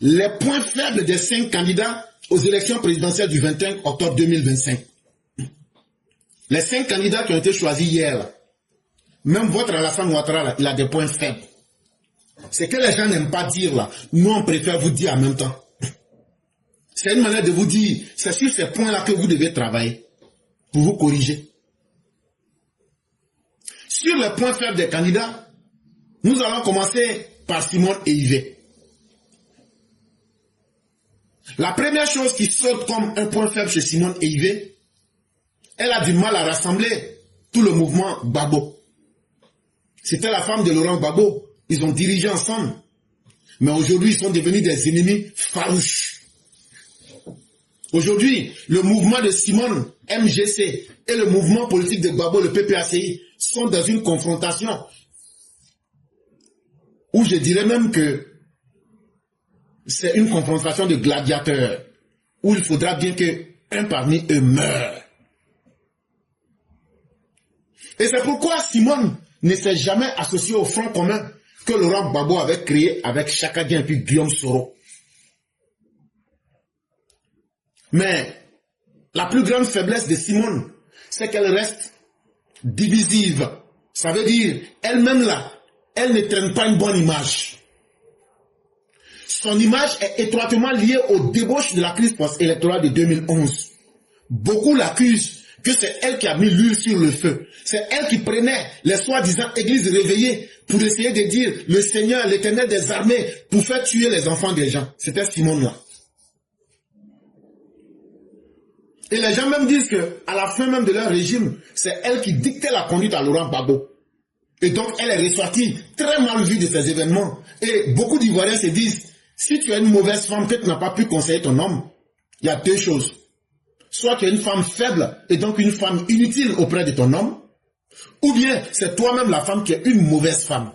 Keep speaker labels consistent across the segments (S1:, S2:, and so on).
S1: les points faibles des 5 candidats aux élections présidentielles du 21 octobre 2025. Les 5 candidats qui ont été choisis hier, là, même votre Alassane Ouattara, là, il a des points faibles. C'est que les gens n'aiment pas dire là. Nous, on préfère vous dire en même temps. C'est une manière de vous dire, c'est sur ces points-là que vous devez travailler pour vous corriger. Sur les points faibles des candidats, nous allons commencer par Simone et Yves. La première chose qui saute comme un point faible chez Simone et Yves, elle a du mal à rassembler tout le mouvement Gbagbo. C'était la femme de Laurent Gbagbo. Ils ont dirigé ensemble. Mais aujourd'hui, ils sont devenus des ennemis farouches. Aujourd'hui, le mouvement de Simone, MGC, et le mouvement politique de Gbagbo, le PPACI, sont dans une confrontation où je dirais même que c'est une confrontation de gladiateurs, où il faudra bien qu'un parmi eux meure. Et c'est pourquoi Simone ne s'est jamais associé au front commun que Laurent Gbagbo avait créé avec Chaka Dieng et puis Guillaume Soro. Mais la plus grande faiblesse de Simone, c'est qu'elle reste divisive. Ça veut dire, elle-même là, elle ne traîne pas une bonne image. Son image est étroitement liée aux débauches de la crise post-électorale de 2011. Beaucoup l'accusent que c'est elle qui a mis l'huile sur le feu. C'est elle qui prenait les soi-disant églises réveillées pour essayer de dire le Seigneur, l'Éternel des armées, pour faire tuer les enfants des gens. C'était Simone là. Et les gens même disent qu'à la fin même de leur régime, c'est elle qui dictait la conduite à Laurent Gbagbo. Et donc elle est ressortie très mal vue de ces événements. Et beaucoup d'Ivoiriens se disent, si tu es une mauvaise femme que tu n'as pas pu conseiller ton homme, il y a deux choses. Soit tu es une femme faible et donc une femme inutile auprès de ton homme, ou bien c'est toi-même la femme qui est une mauvaise femme.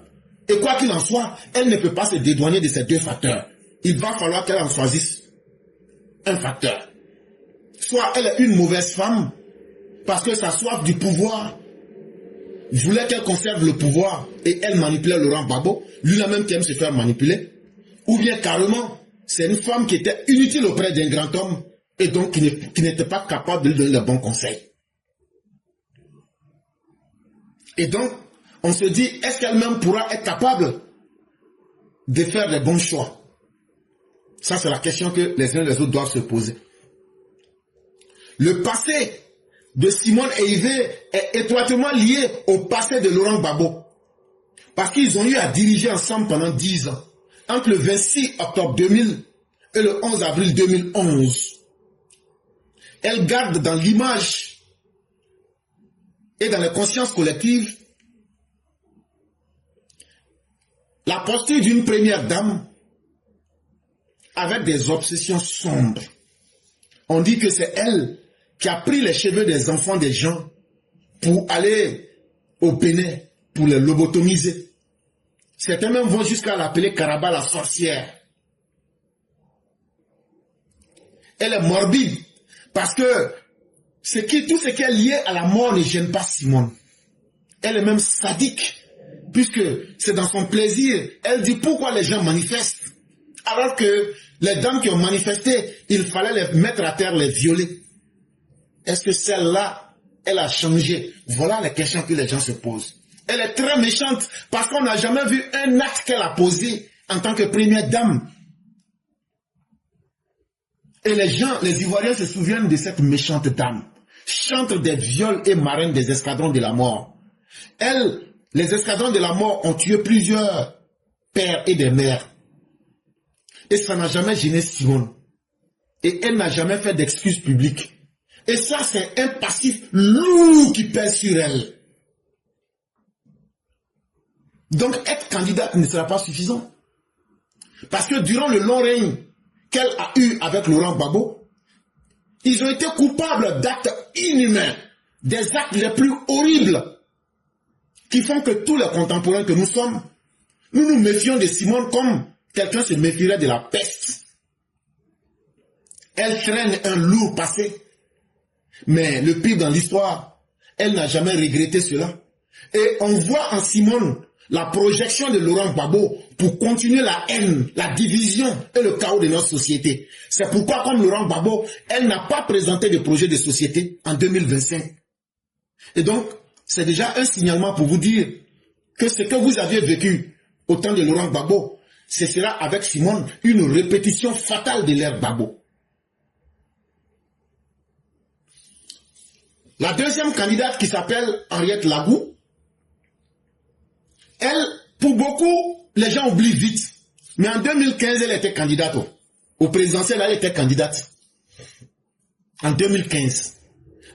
S1: Et quoi qu'il en soit, elle ne peut pas se dédouaner de ces deux facteurs. Il va falloir qu'elle en choisisse un facteur. Soit elle est une mauvaise femme parce que sa soif du pouvoir voulait qu'elle conserve le pouvoir et elle manipulait Laurent Gbagbo, lui-là même qui aime se faire manipuler. Ou bien carrément, c'est une femme qui était inutile auprès d'un grand homme et donc qui n'était pas capable de lui donner de bons conseils. Et donc, on se dit, est-ce qu'elle-même pourra être capable de faire les bons choix? Ça, c'est la question que les uns et les autres doivent se poser. Le passé de Simone et Yves est étroitement lié au passé de Laurent Gbagbo. Parce qu'ils ont eu à diriger ensemble pendant 10 ans. Entre le 26 octobre 2000 et le 11 avril 2011. Elle garde dans l'image et dans les consciences collectives la posture d'une première dame avec des obsessions sombres. On dit que c'est elle qui a pris les cheveux des enfants des gens pour aller au Bénin, pour les lobotomiser. Certains même vont jusqu'à l'appeler Karaba la sorcière. Elle est morbide parce que tout ce qui est lié à la mort ne gêne pas Simone. Elle est même sadique puisque c'est dans son plaisir. Elle dit pourquoi les gens manifestent alors que les dames qui ont manifesté, il fallait les mettre à terre, les violer. Est-ce que celle-là, elle a changé? Voilà les questions que les gens se posent. Elle est très méchante parce qu'on n'a jamais vu un acte qu'elle a posé en tant que première dame. Et les gens, les Ivoiriens se souviennent de cette méchante dame. Chantre des viols et marraine des escadrons de la mort. Elle, les escadrons de la mort ont tué plusieurs pères et des mères. Et ça n'a jamais gêné Simone. Et elle n'a jamais fait d'excuses publiques. Et ça, c'est un passif lourd qui pèse sur elle. Donc, être candidate ne sera pas suffisant. Parce que durant le long règne qu'elle a eu avec Laurent Gbagbo, ils ont été coupables d'actes inhumains, des actes les plus horribles, qui font que tous les contemporains que nous sommes, nous nous méfions de Simone comme quelqu'un se méfierait de la peste. Elle traîne un lourd passé. Mais le pire dans l'histoire, elle n'a jamais regretté cela. Et on voit en Simone la projection de Laurent Gbagbo pour continuer la haine, la division et le chaos de notre société. C'est pourquoi, comme Laurent Gbagbo, elle n'a pas présenté de projet de société en 2025. Et donc, c'est déjà un signalement pour vous dire que ce que vous aviez vécu au temps de Laurent Gbagbo, ce sera avec Simone une répétition fatale de l'ère Gbagbo. La deuxième candidate qui s'appelle Henriette Lagou, elle, pour beaucoup, les gens oublient vite. Mais en 2015, elle était candidate au présidentiel, elle était candidate. En 2015.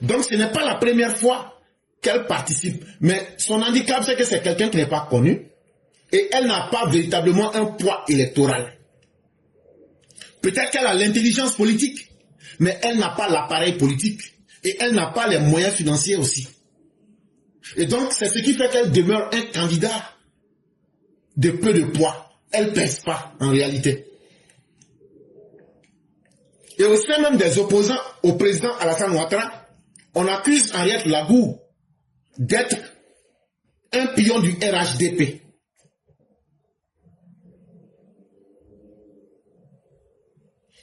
S1: Donc ce n'est pas la première fois qu'elle participe. Mais son handicap, c'est que c'est quelqu'un qui n'est pas connu. Et elle n'a pas véritablement un poids électoral. Peut-être qu'elle a l'intelligence politique, mais elle n'a pas l'appareil politique. Et elle n'a pas les moyens financiers aussi. Et donc, c'est ce qui fait qu'elle demeure un candidat de peu de poids. Elle ne pèse pas, en réalité. Et au sein même des opposants au président Alassane Ouattara, on accuse Henriette Lagou d'être un pion du RHDP.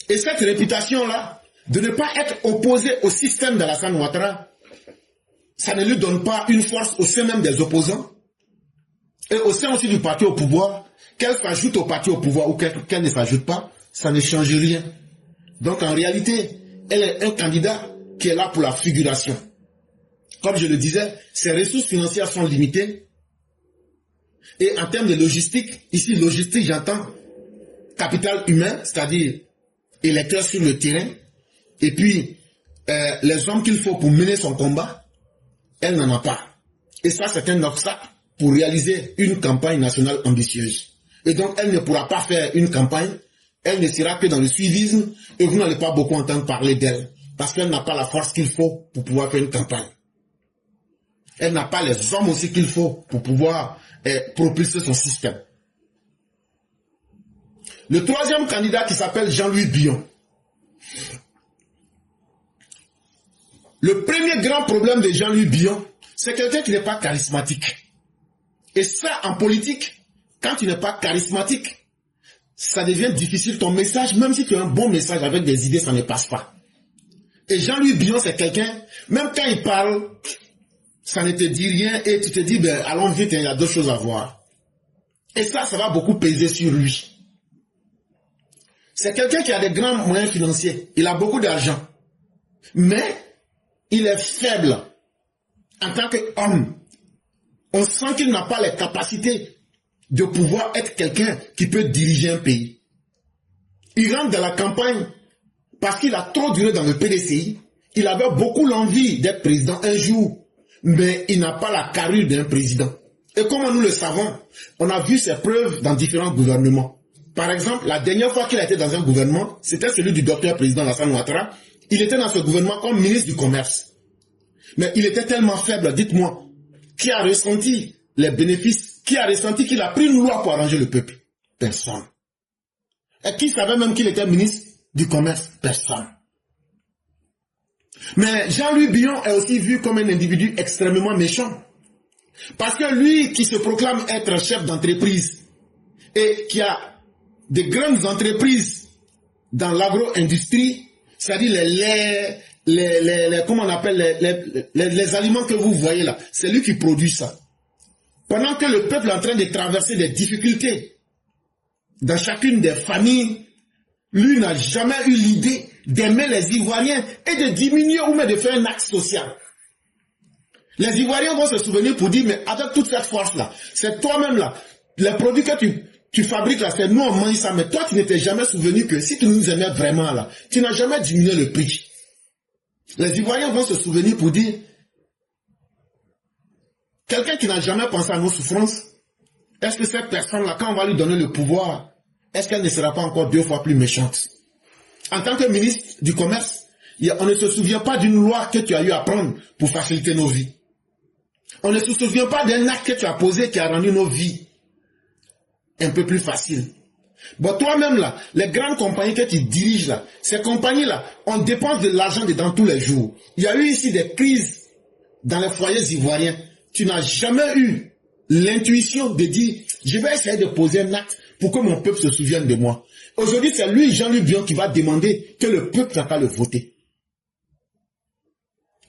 S1: Et cette réputation-là, de ne pas être opposé au système d'Alassane Ouattara, ça ne lui donne pas une force au sein même des opposants et au sein aussi du parti au pouvoir. Qu'elle s'ajoute au parti au pouvoir ou qu'elle ne s'ajoute pas, ça ne change rien. Donc en réalité, elle est un candidat qui est là pour la figuration. Comme je le disais, ses ressources financières sont limitées. Et en termes de logistique, ici logistique j'entends capital humain, c'est-à-dire électeurs sur le terrain, et puis les hommes qu'il faut pour mener son combat, elle n'en a pas. Et ça, c'est un obstacle pour réaliser une campagne nationale ambitieuse. Et donc, elle ne pourra pas faire une campagne, elle ne sera que dans le suivisme, et vous n'allez pas beaucoup entendre parler d'elle, parce qu'elle n'a pas la force qu'il faut pour pouvoir faire une campagne. Elle n'a pas les hommes aussi qu'il faut pour pouvoir propulser son système. Le troisième candidat qui s'appelle Jean-Louis Billon. Le premier grand problème de Jean-Louis Billon, c'est quelqu'un qui n'est pas charismatique. Et ça, en politique, quand tu n'es pas charismatique, ça devient difficile. Ton message, même si tu as un bon message avec des idées, ça ne passe pas. Et Jean-Louis Billon, c'est quelqu'un, même quand il parle, ça ne te dit rien et tu te dis, ben, allons vite, il y a d'autres choses à voir. Et ça va beaucoup peser sur lui. C'est quelqu'un qui a des grands moyens financiers. Il a beaucoup d'argent. Mais il est faible en tant qu'homme. On sent qu'il n'a pas les capacités de pouvoir être quelqu'un qui peut diriger un pays. Il rentre dans la campagne parce qu'il a trop duré dans le PDCI. Il avait beaucoup l'envie d'être président un jour, mais il n'a pas la carrure d'un président. Et comme nous le savons, on a vu ses preuves dans différents gouvernements. Par exemple, la dernière fois qu'il a été dans un gouvernement, c'était celui du docteur président Alassane Ouattara. Il était dans ce gouvernement comme ministre du Commerce. Mais il était tellement faible, dites-moi, qui a ressenti les bénéfices, qui a ressenti qu'il a pris une loi pour arranger le peuple? Personne. Et qui savait même qu'il était ministre du Commerce? Personne. Mais Jean-Louis Billon est aussi vu comme un individu extrêmement méchant. Parce que lui qui se proclame être chef d'entreprise et qui a de grandes entreprises dans l'agro-industrie, c'est-à-dire comment on appelle les aliments que vous voyez là, c'est lui qui produit ça. Pendant que le peuple est en train de traverser des difficultés dans chacune des familles, lui n'a jamais eu l'idée d'aimer les Ivoiriens et de diminuer ou même de faire un acte social. Les Ivoiriens vont se souvenir pour dire, mais avec toute cette force-là, c'est toi-même là, les produits que tu fabriques là, c'est nous on mange ça, mais toi tu n'étais jamais souvenu que si tu nous aimais vraiment là, tu n'as jamais diminué le prix. Les Ivoiriens vont se souvenir pour dire, quelqu'un qui n'a jamais pensé à nos souffrances, est-ce que cette personne-là, quand on va lui donner le pouvoir, est-ce qu'elle ne sera pas encore 2 fois plus méchante? En tant que ministre du Commerce, on ne se souvient pas d'une loi que tu as eu à prendre pour faciliter nos vies. On ne se souvient pas d'un acte que tu as posé qui a rendu nos vies un peu plus faciles. Bon, toi-même là, les grandes compagnies que tu diriges là, ces compagnies-là, on dépense de l'argent dedans tous les jours. Il y a eu ici des crises dans les foyers ivoiriens. Tu n'as jamais eu l'intuition de dire, je vais essayer de poser un acte pour que mon peuple se souvienne de moi. Aujourd'hui, c'est lui, Jean-Luc Bion, qui va demander que le peuple n'a qu'à le voter.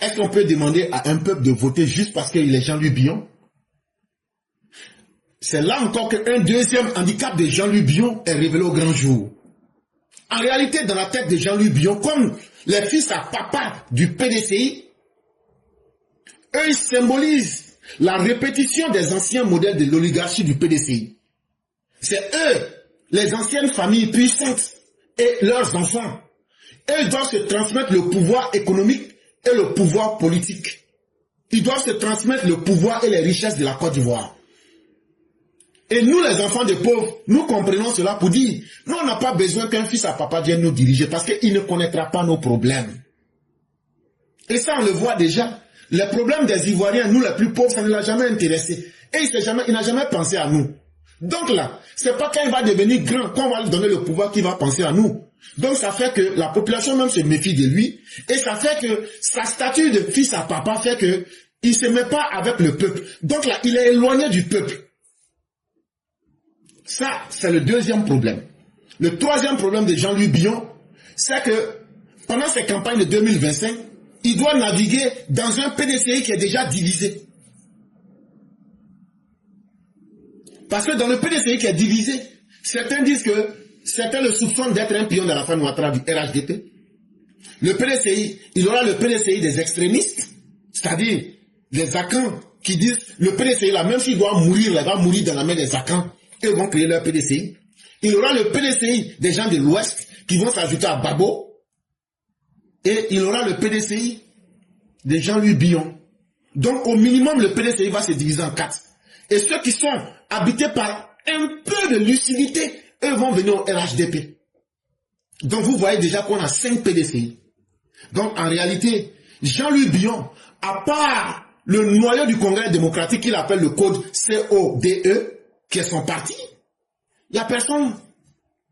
S1: Est-ce qu'on peut demander à un peuple de voter juste parce qu'il est Jean-Luc Bion? C'est là encore qu'un deuxième handicap de Jean-Luc Bion est révélé au grand jour. En réalité, dans la tête de Jean-Luc Bion, comme les fils à papa du PDCI, eux, ils symbolisent la répétition des anciens modèles de l'oligarchie du PDCI. C'est eux, les anciennes familles puissantes et leurs enfants. Eux doivent se transmettre le pouvoir économique et le pouvoir politique. Ils doivent se transmettre le pouvoir et les richesses de la Côte d'Ivoire. Et nous, les enfants des pauvres, nous comprenons cela pour dire, nous, on n'a pas besoin qu'un fils à papa vienne nous diriger parce qu'il ne connaîtra pas nos problèmes. Et ça, on le voit déjà. Les problèmes des Ivoiriens, nous les plus pauvres, ça ne l'a jamais intéressé. Et il n'a jamais pensé à nous. Donc là, c'est pas quand il va devenir grand, qu'on va lui donner le pouvoir qu'il va penser à nous. Donc ça fait que la population même se méfie de lui. Et ça fait que sa statut de fils à papa fait que il ne se met pas avec le peuple. Donc là, il est éloigné du peuple. Ça, c'est le deuxième problème. Le troisième problème de Jean-Luc Bion, c'est que pendant ces campagnes de 2025, il doit naviguer dans un PDCI qui est déjà divisé. Parce que dans le PDCI qui est divisé, certains disent que certains le soupçonnent d'être un pion de la Fane Ouattara du RHDP. Le PDCI, il aura le PDCI des extrémistes, c'est-à-dire les Akans qui disent le PDCI là, même s'il doit mourir, il va mourir dans la main des Akans. Ils vont créer leur PDCI. Il y aura le PDCI des gens de l'Ouest qui vont s'ajouter à Babo. Et il y aura le PDCI des Jean-Luc Bion. Donc au minimum, le PDCI va se diviser en 4. Et ceux qui sont habités par un peu de lucidité, eux vont venir au RHDP. Donc vous voyez déjà qu'on a 5 PDCI. Donc en réalité, Jean-Luc Bion, à part le noyau du Congrès démocratique qu'il appelle le code CODE, qui est son parti, il n'y a personne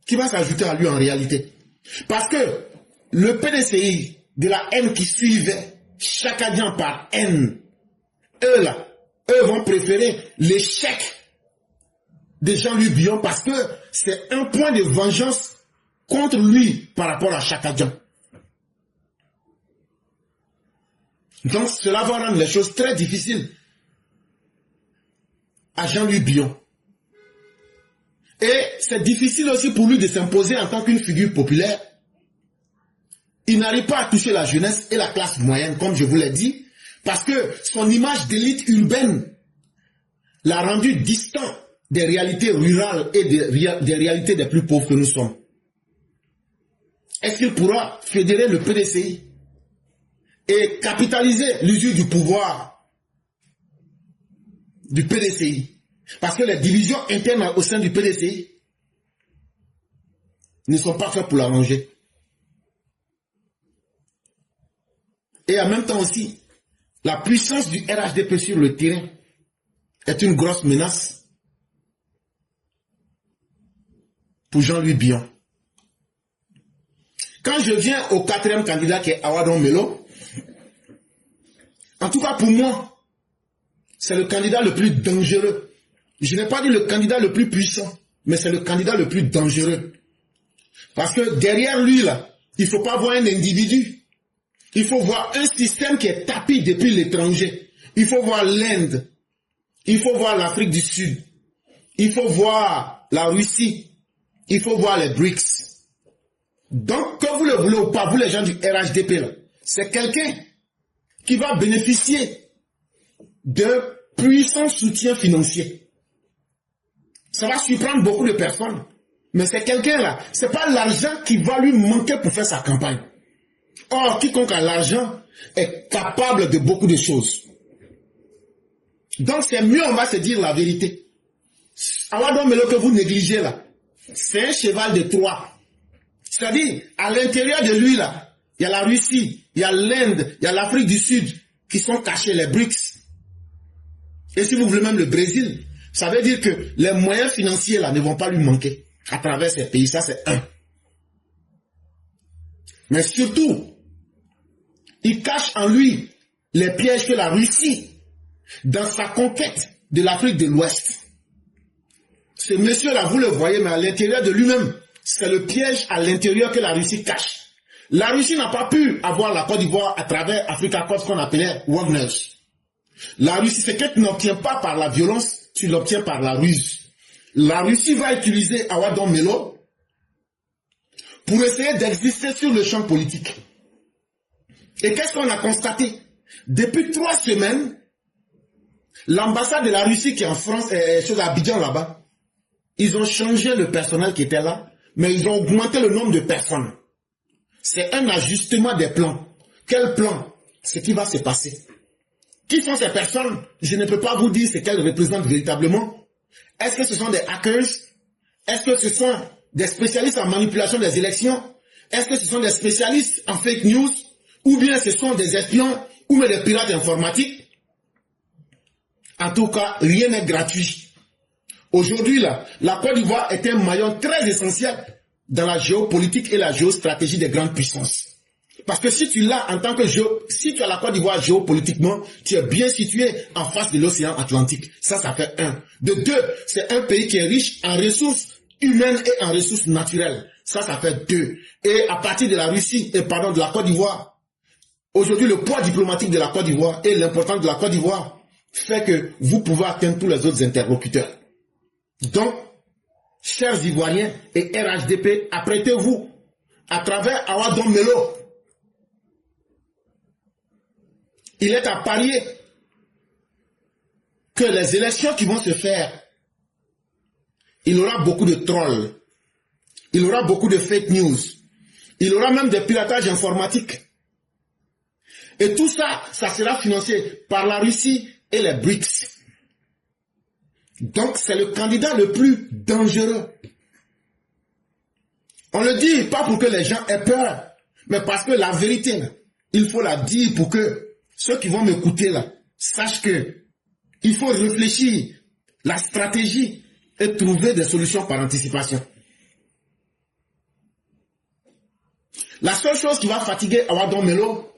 S1: qui va s'ajouter à lui en réalité. Parce que le PDCI de la haine qui suivait Chakadian par haine, eux vont préférer l'échec de Jean-Luc Bion parce que c'est un point de vengeance contre lui par rapport à Chakadian. Donc cela va rendre les choses très difficiles à Jean-Luc Bion. Et c'est difficile aussi pour lui de s'imposer en tant qu'une figure populaire. Il n'arrive pas à toucher la jeunesse et la classe moyenne, comme je vous l'ai dit, parce que son image d'élite urbaine l'a rendu distant des réalités rurales et des réalités des plus pauvres que nous sommes. Est-ce qu'il pourra fédérer le PDCI et capitaliser l'usure du pouvoir du PDCI? Parce que les divisions internes au sein du PDCI ne sont pas faites pour l'arranger. Et en même temps aussi, la puissance du RHDP sur le terrain est une grosse menace pour Jean-Luc Bion. Quand je viens au 4e candidat qui est Awadon Melo, en tout cas pour moi, c'est le candidat le plus dangereux. Je n'ai pas dit le candidat le plus puissant, mais c'est le candidat le plus dangereux. Parce que derrière lui, là, il ne faut pas voir un individu. Il faut voir un système qui est tapis depuis l'étranger. Il faut voir l'Inde. Il faut voir l'Afrique du Sud. Il faut voir la Russie. Il faut voir les BRICS. Donc, que vous le voulez ou pas, vous les gens du RHDP, c'est quelqu'un qui va bénéficier d'un puissant soutien financier. Ça va surprendre beaucoup de personnes. Mais c'est quelqu'un là, c'est pas l'argent qui va lui manquer pour faire sa campagne. Or, quiconque a l'argent est capable de beaucoup de choses. Donc c'est mieux, on va se dire la vérité. Awadon Melo que vous négligez là, c'est un cheval de Troie. C'est-à-dire, à l'intérieur de lui là, il y a la Russie, il y a l'Inde, il y a l'Afrique du Sud qui sont cachés, les BRICS. Et si vous voulez même le Brésil, ça veut dire que les moyens financiers là ne vont pas lui manquer à travers ces pays. Ça c'est un. Mais surtout, il cache en lui les pièges que la Russie, dans sa conquête de l'Afrique de l'Ouest. Ce monsieur-là, vous le voyez, mais à l'intérieur de lui-même, c'est le piège à l'intérieur que la Russie cache. La Russie n'a pas pu avoir la Côte d'Ivoire à travers Africa Corps, ce qu'on appelait Wagner. La Russie, c'est que tu n'obtiens pas par la violence, tu l'obtiens par la ruse. La Russie va utiliser Awadon Melo pour essayer d'exister sur le champ politique. Et qu'est-ce qu'on a constaté? Depuis 3 semaines, l'ambassade de la Russie qui est en France, à Abidjan là-bas, ils ont changé le personnel qui était là, mais ils ont augmenté le nombre de personnes. C'est un ajustement des plans. Quel plan? Ce qui va se passer. Qui sont ces personnes? Je ne peux pas vous dire ce qu'elles représentent véritablement. Est-ce que ce sont des hackers? Est-ce que ce sont des spécialistes en manipulation des élections? Est-ce que ce sont des spécialistes en fake news? Ou bien ce sont des espions ou même des pirates informatiques? En tout cas, rien n'est gratuit. Aujourd'hui, là, la Côte d'Ivoire est un maillon très essentiel dans la géopolitique et la géostratégie des grandes puissances. Parce que si tu l'as en tant que si tu as la Côte d'Ivoire géopolitiquement, tu es bien situé en face de l'océan Atlantique. Ça fait 1. De 2, c'est un pays qui est riche en ressources humaines et en ressources naturelles. Ça fait 2. Et à partir de la Russie, de la Côte d'Ivoire, aujourd'hui le poids diplomatique de la Côte d'Ivoire et l'importance de la Côte d'Ivoire fait que vous pouvez atteindre tous les autres interlocuteurs. Donc, chers Ivoiriens et RHDP, apprêtez-vous à travers Awadon Melo. Il est à parier que les élections qui vont se faire, il y aura beaucoup de trolls, il y aura beaucoup de fake news, il y aura même des piratages informatiques. Et tout ça, ça sera financé par la Russie et les BRICS. Donc c'est le candidat le plus dangereux. On le dit pas pour que les gens aient peur, mais parce que la vérité, il faut la dire pour que ceux qui vont m'écouter là sachent que il faut réfléchir la stratégie et trouver des solutions par anticipation. La seule chose qui va fatiguer Awadon Melo,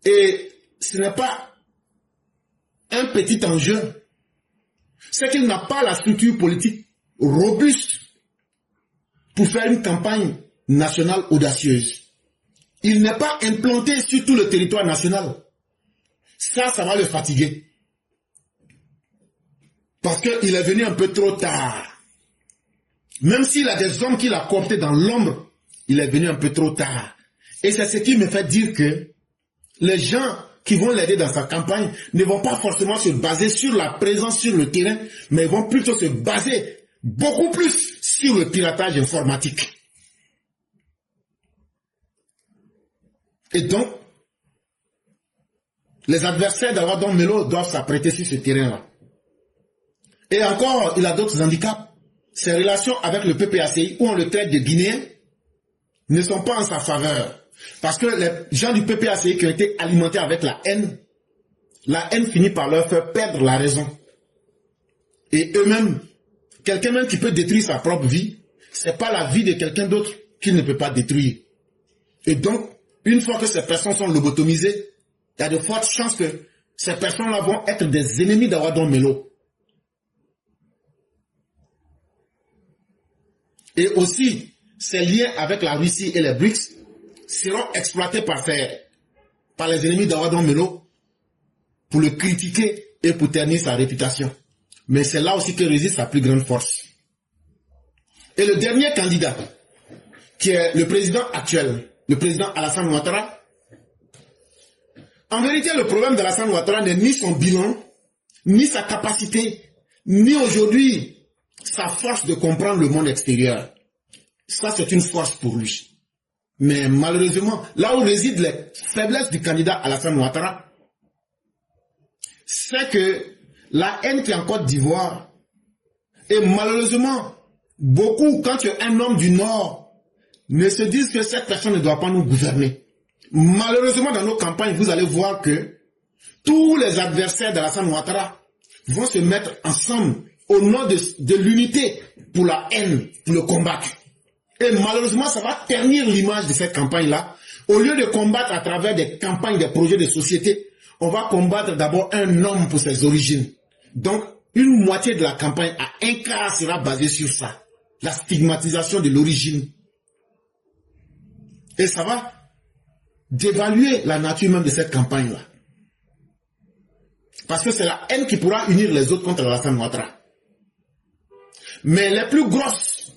S1: et ce n'est pas un petit enjeu, c'est qu'il n'a pas la structure politique robuste pour faire une campagne nationale audacieuse. Il n'est pas implanté sur tout le territoire national. Ça va le fatiguer. Parce qu'il est venu un peu trop tard. Même s'il a des hommes qu'il a cooptés dans l'ombre, il est venu un peu trop tard. Et c'est ce qui me fait dire que les gens qui vont l'aider dans sa campagne ne vont pas forcément se baser sur la présence sur le terrain, mais vont plutôt se baser beaucoup plus sur le piratage informatique. Et donc, les adversaires d'Awadon Melo doivent s'apprêter sur ce terrain-là. Et encore, il a d'autres handicaps. Ses relations avec le PPACI, où on le traite de Guinéen, ne sont pas en sa faveur. Parce que les gens du PPACI qui ont été alimentés avec la haine finit par leur faire perdre la raison. Et eux-mêmes, quelqu'un même qui peut détruire sa propre vie, c'est pas la vie de quelqu'un d'autre qu'il ne peut pas détruire. Et donc, une fois que ces personnes sont lobotomisées, il y a de fortes chances que ces personnes-là vont être des ennemis d'Awadon Melo. Et aussi, ces liens avec la Russie et les BRICS seront exploités par les ennemis d'Awadon Melo pour le critiquer et pour ternir sa réputation. Mais c'est là aussi que réside sa plus grande force. Et le dernier candidat, qui est le président actuel, le président Alassane Ouattara, en vérité, le problème d'Alassane Ouattara n'est ni son bilan, ni sa capacité, ni aujourd'hui sa force de comprendre le monde extérieur. Ça, c'est une force pour lui. Mais malheureusement, là où résident les faiblesses du candidat Alassane Ouattara, c'est que la haine qui est en Côte d'Ivoire, et malheureusement, beaucoup, quand tu es un homme du Nord, ne se disent que cette personne ne doit pas nous gouverner. Malheureusement, dans nos campagnes, vous allez voir que tous les adversaires d'Alassane Ouattara vont se mettre ensemble au nom de l'unité pour la haine, pour le combattre. Et malheureusement, ça va ternir l'image de cette campagne-là. Au lieu de combattre à travers des campagnes, des projets de société, on va combattre d'abord un homme pour ses origines. Donc, une moitié de la campagne à un quart sera basée sur ça. La stigmatisation de l'origine. Et ça va dévaluer la nature même de cette campagne-là. Parce que c'est la haine qui pourra unir les autres contre Alassane Ouattara. Mais les plus grosses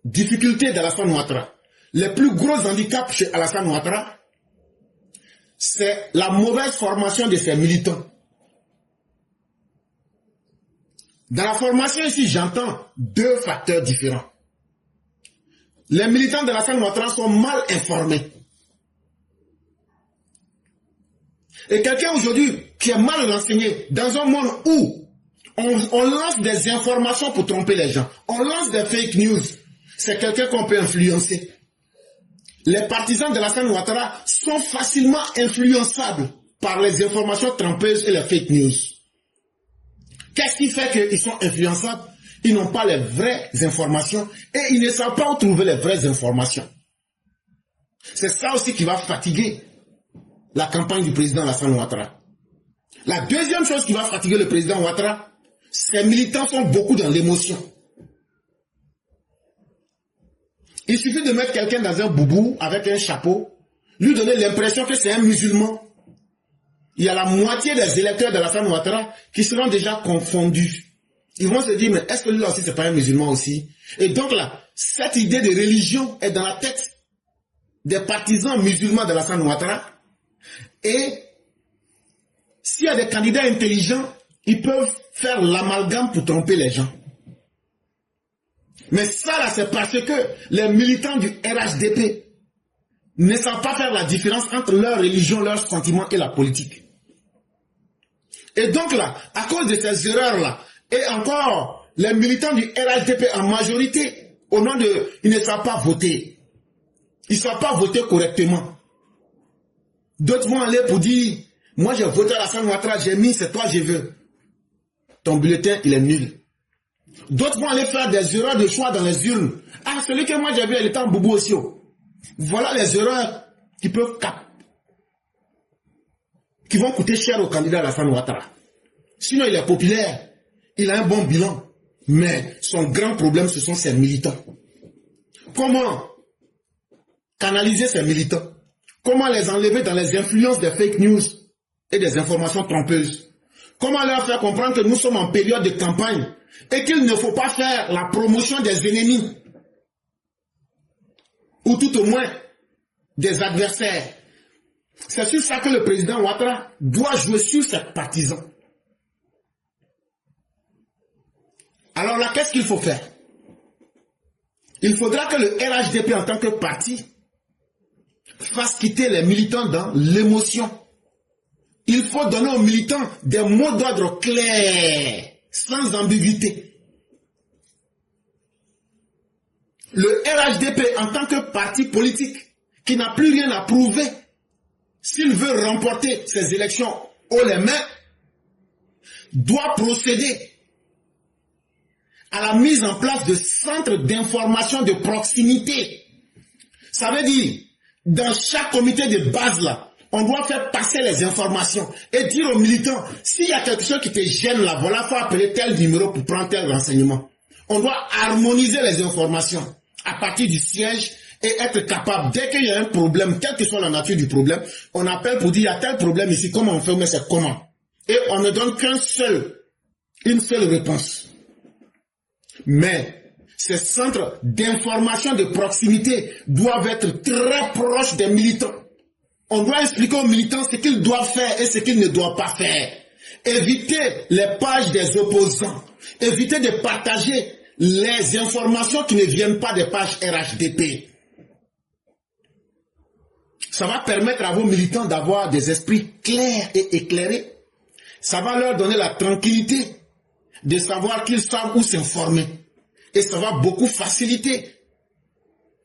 S1: difficultés d'Alassane Ouattara, les plus gros handicaps chez Alassane Ouattara, c'est la mauvaise formation de ses militants. Dans la formation ici, j'entends deux facteurs différents. Les militants d'Alassane Ouattara sont mal informés. Et quelqu'un aujourd'hui qui est mal renseigné, dans un monde où on lance des informations pour tromper les gens, on lance des fake news, c'est quelqu'un qu'on peut influencer. Les partisans d'Alassane Ouattara sont facilement influençables par les informations trompeuses et les fake news. Qu'est-ce qui fait qu'ils sont influençables? Ils n'ont pas les vraies informations et ils ne savent pas où trouver les vraies informations. C'est ça aussi qui va fatiguer la campagne du président Alassane Ouattara. La deuxième chose qui va fatiguer le président Ouattara, ses militants sont beaucoup dans l'émotion. Il suffit de mettre quelqu'un dans un boubou avec un chapeau, lui donner l'impression que c'est un musulman. Il y a la moitié des électeurs d'Alassane Ouattara qui seront déjà confondus. Ils vont se dire, mais est-ce que lui aussi c'est pas un musulman aussi? Et donc là, cette idée de religion est dans la tête des partisans musulmans d'Alassane Ouattara. Et s'il y a des candidats intelligents, ils peuvent faire l'amalgame pour tromper les gens. Mais ça là, c'est parce que les militants du RHDP ne savent pas faire la différence entre leur religion, leurs sentiments et la politique. Et donc là, à cause de ces erreurs-là, et encore, les militants du RHDP en majorité, au nom de... Ils ne savent pas voter. Ils ne savent pas voter correctement. D'autres vont aller pour dire, moi j'ai voté à Alassane Ouattara, j'ai mis, c'est toi je veux. Ton bulletin, il est nul. D'autres vont aller faire des erreurs de choix dans les urnes. Ah, celui que moi j'ai vu, il était en boubou aussi. Voilà les erreurs qui peuvent qui vont coûter cher au candidat Alassane Ouattara. Sinon, il est populaire, il a un bon bilan, mais son grand problème, ce sont ses militants. Comment canaliser ces militants? Comment les enlever dans les influences des fake news et des informations trompeuses? Comment leur faire comprendre que nous sommes en période de campagne et qu'il ne faut pas faire la promotion des ennemis ou tout au moins des adversaires? C'est sur ça que le président Ouattara doit jouer sur ses partisans. Alors là, qu'est-ce qu'il faut faire? Il faudra que le RHDP en tant que parti fasse quitter les militants dans l'émotion. Il faut donner aux militants des mots d'ordre clairs, sans ambiguïté. Le RHDP en tant que parti politique qui n'a plus rien à prouver, s'il veut remporter ces élections haut les mains, doit procéder à la mise en place de centres d'information de proximité. Ça veut dire, dans chaque comité de base là, on doit faire passer les informations et dire aux militants, s'il y a quelque chose qui te gêne là, voilà, il faut appeler tel numéro pour prendre tel renseignement. On doit harmoniser les informations à partir du siège et être capable, dès qu'il y a un problème, quelle que soit la nature du problème, on appelle pour dire, il y a tel problème ici, comment on fait, mais c'est comment. Et on ne donne une seule réponse. Mais ces centres d'information de proximité doivent être très proches des militants. On doit expliquer aux militants ce qu'ils doivent faire et ce qu'ils ne doivent pas faire. Éviter les pages des opposants. Éviter de partager les informations qui ne viennent pas des pages RHDP. Ça va permettre à vos militants d'avoir des esprits clairs et éclairés. Ça va leur donner la tranquillité de savoir qu'ils savent où s'informer. Et ça va beaucoup faciliter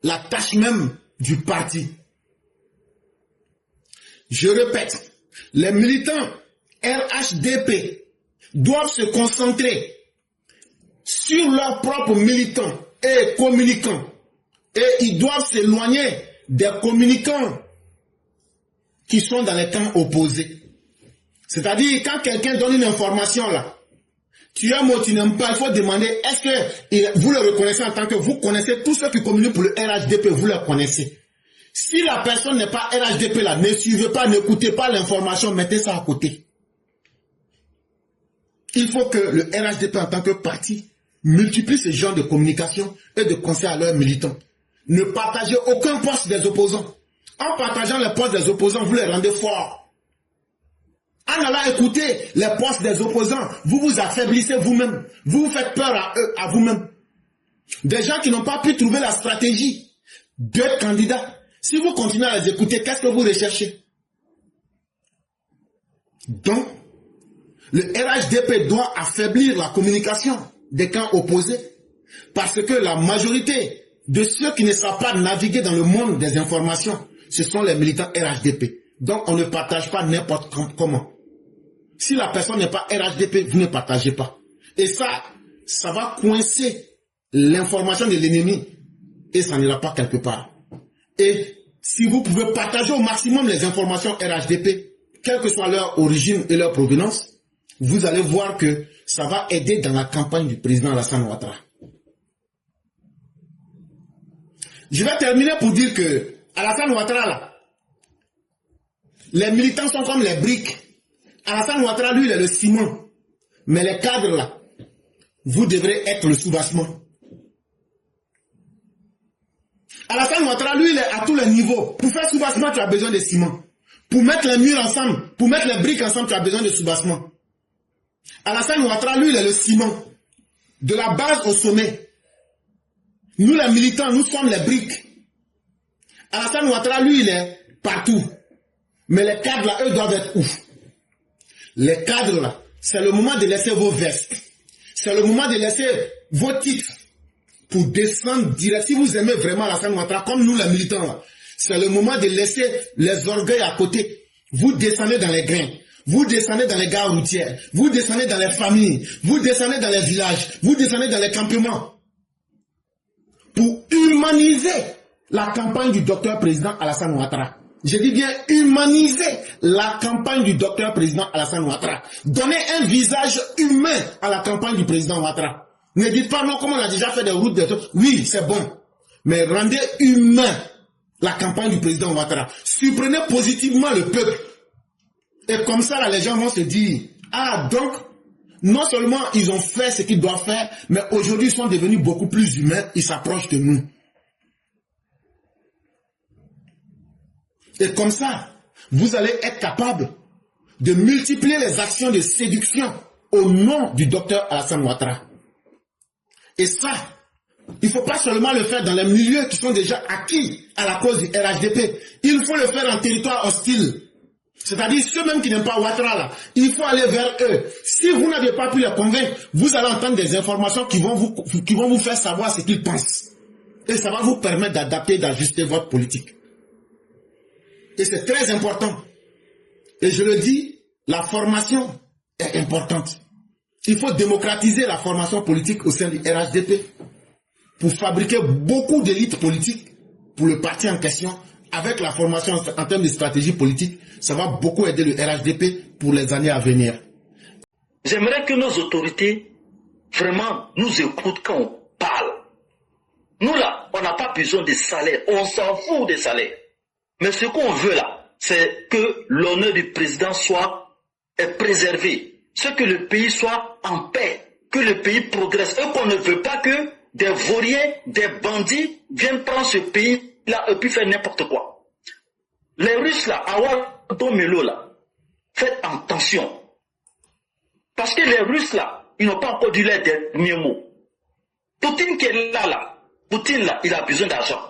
S1: la tâche même du parti. Je répète, les militants RHDP doivent se concentrer sur leurs propres militants et communicants. Et ils doivent s'éloigner des communicants qui sont dans les camps opposés. C'est-à-dire, quand quelqu'un donne une information là, tu aimes ou tu n'aimes pas, il faut demander, est-ce que vous le reconnaissez en tant que vous connaissez tous ceux qui communiquent pour le RHDP, vous le connaissez. Si la personne n'est pas RHDP là, ne suivez pas, n'écoutez pas l'information, mettez ça à côté. Il faut que le RHDP en tant que parti multiplie ce genre de communication et de conseils à leurs militants. Ne partagez aucun poste des opposants. En partageant les postes des opposants, vous les rendez forts. En allant écouter les postes des opposants, vous vous affaiblissez vous-même. Vous vous faites peur à eux, à vous-même. Des gens qui n'ont pas pu trouver la stratégie d'être candidats. Si vous continuez à les écouter, qu'est-ce que vous recherchez? Donc, le RHDP doit affaiblir la communication des camps opposés parce que la majorité de ceux qui ne savent pas naviguer dans le monde des informations, ce sont les militants RHDP. Donc, on ne partage pas n'importe comment. Si la personne n'est pas RHDP, vous ne partagez pas. Et ça va coincer l'information de l'ennemi et ça n'ira pas quelque part. Et si vous pouvez partager au maximum les informations RHDP, quelle que soit leur origine et leur provenance, vous allez voir que ça va aider dans la campagne du président Alassane Ouattara. Je vais terminer pour dire que Alassane Ouattara, là, les militants sont comme les briques. Alassane Ouattara, lui, il est le ciment. Mais les cadres, là, vous devrez être le soubassement. Alassane Ouattara, lui, il est à tous les niveaux. Pour faire soubassement, tu as besoin de ciment. Pour mettre les murs ensemble, pour mettre les briques ensemble, tu as besoin de soubassement. Alassane Ouattara, lui, il est le ciment. De la base au sommet. Nous, les militants, nous sommes les briques. Alassane Ouattara, lui, il est partout. Mais les cadres, là, eux, doivent être ouf. Les cadres, là, c'est le moment de laisser vos vestes. C'est le moment de laisser vos titres pour descendre direct. Si vous aimez vraiment Alassane Ouattara, comme nous, les militants, là, c'est le moment de laisser les orgueils à côté. Vous descendez dans les grains. Vous descendez dans les gares routières. Vous descendez dans les familles. Vous descendez dans les villages. Vous descendez dans les campements. Pour humaniser la campagne du docteur président Alassane Ouattara. Je dis bien humaniser la campagne du docteur président Alassane Ouattara. Donner un visage humain à la campagne du président Ouattara. Ne dites pas non, comme on a déjà fait des routes de tout. Oui, c'est bon. Mais rendez humain la campagne du président Ouattara. Surprenez positivement le peuple. Et comme ça, là, les gens vont se dire, ah, donc, non seulement ils ont fait ce qu'ils doivent faire, mais aujourd'hui, ils sont devenus beaucoup plus humains, ils s'approchent de nous. Et comme ça, vous allez être capable de multiplier les actions de séduction au nom du docteur Alassane Ouattara. Et ça, il ne faut pas seulement le faire dans les milieux qui sont déjà acquis à la cause du RHDP. Il faut le faire en territoire hostile. C'est-à-dire ceux même qui n'aiment pas Ouattara là, il faut aller vers eux. Si vous n'avez pas pu les convaincre, vous allez entendre des informations qui vont vous faire savoir ce qu'ils pensent. Et ça va vous permettre d'adapter, d'ajuster votre politique. Et c'est très important. Et je le dis, la formation est importante. Il faut démocratiser la formation politique au sein du RHDP pour fabriquer beaucoup d'élites politiques pour le parti en question. Avec la formation en termes de stratégie politique, ça va beaucoup aider le RHDP pour les années à venir.
S2: J'aimerais que nos autorités vraiment nous écoutent quand on parle. Nous là, on n'a pas besoin de salaire, on s'en fout des salaires. Mais ce qu'on veut là, c'est que l'honneur du président soit préservé, c'est que le pays soit en paix, que le pays progresse, et qu'on ne veut pas que des vauriens, des bandits viennent prendre ce pays-là et puis faire n'importe quoi. Les Russes là, à Ouagadougou là, faites attention. Parce que les Russes là, ils n'ont pas encore dit les derniers mots. Poutine qui est là, Poutine là, il a besoin d'argent.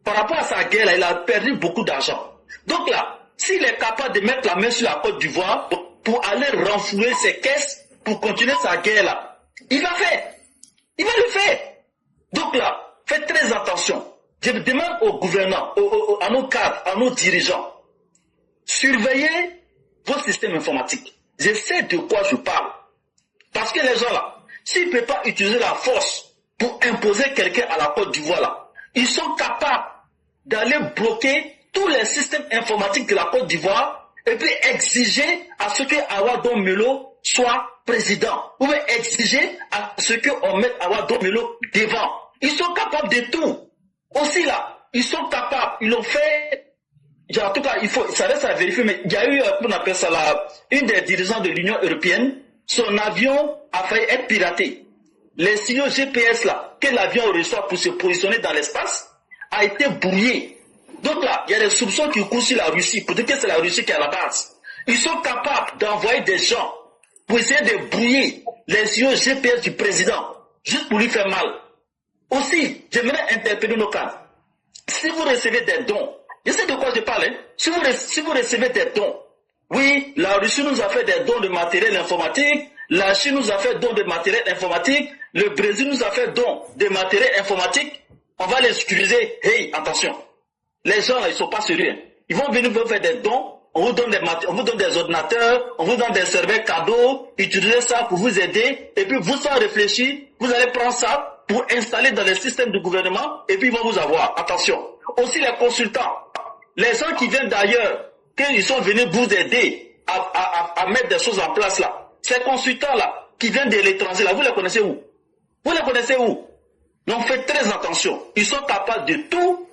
S2: Par rapport à sa guerre là, il a perdu beaucoup d'argent. Donc là, s'il est capable de mettre la main sur la Côte d'Ivoire pour aller renflouer ses caisses, pour continuer sa guerre là, il va faire. Il va le faire. Donc là, faites très attention. Je demande aux gouvernants, à nos cadres, à nos dirigeants, surveillez vos systèmes informatiques. Je sais de quoi je parle. Parce que les gens là, s'ils ne peuvent pas utiliser la force pour imposer quelqu'un à la Côte d'Ivoire là, ils sont capables d'aller bloquer tous les systèmes informatiques de la Côte d'Ivoire et puis exiger à ce que Awadon Melo soit président, ou bien exiger à ce qu'on mette Awadon Melo devant. Ils sont capables de tout. Aussi là, ils sont capables, ils l'ont fait. En tout cas, ça reste à vérifier, mais il y a eu, on appelle ça là, une des dirigeants de l'Union européenne, son avion a failli être piraté. Les signaux GPS là, que l'avion reçoit pour se positionner dans l'espace, a été brouillé. Donc là, il y a des soupçons qui courent sur la Russie, pour dire que c'est la Russie qui est à la base. Ils sont capables d'envoyer des gens pour essayer de brouiller les signaux GPS du président, juste pour lui faire mal. Aussi, j'aimerais interpeller nos cas. Si vous recevez des dons, je sais de quoi je parle, hein? Si vous recevez des dons, oui, la Russie nous a fait des dons de matériel informatique, la Chine nous a fait don de matériel informatique, le Brésil nous a fait don de matériel informatique, on va les utiliser. Hey, attention, les gens là, ils sont pas sérieux. Ils vont venir vous faire des dons, on vous donne des ordinateurs, on vous donne des serveurs cadeaux, utilisez ça pour vous aider, et puis vous, sans réfléchir, vous allez prendre ça pour installer dans les systèmes du gouvernement, et puis ils vont vous avoir. Attention. Aussi les consultants, les gens qui viennent d'ailleurs, qu'ils sont venus vous aider à mettre des choses en place là. Ces consultants-là, qui viennent de l'étranger, là, vous les connaissez où? Vous les connaissez où? Donc faites très attention. Ils sont capables de tout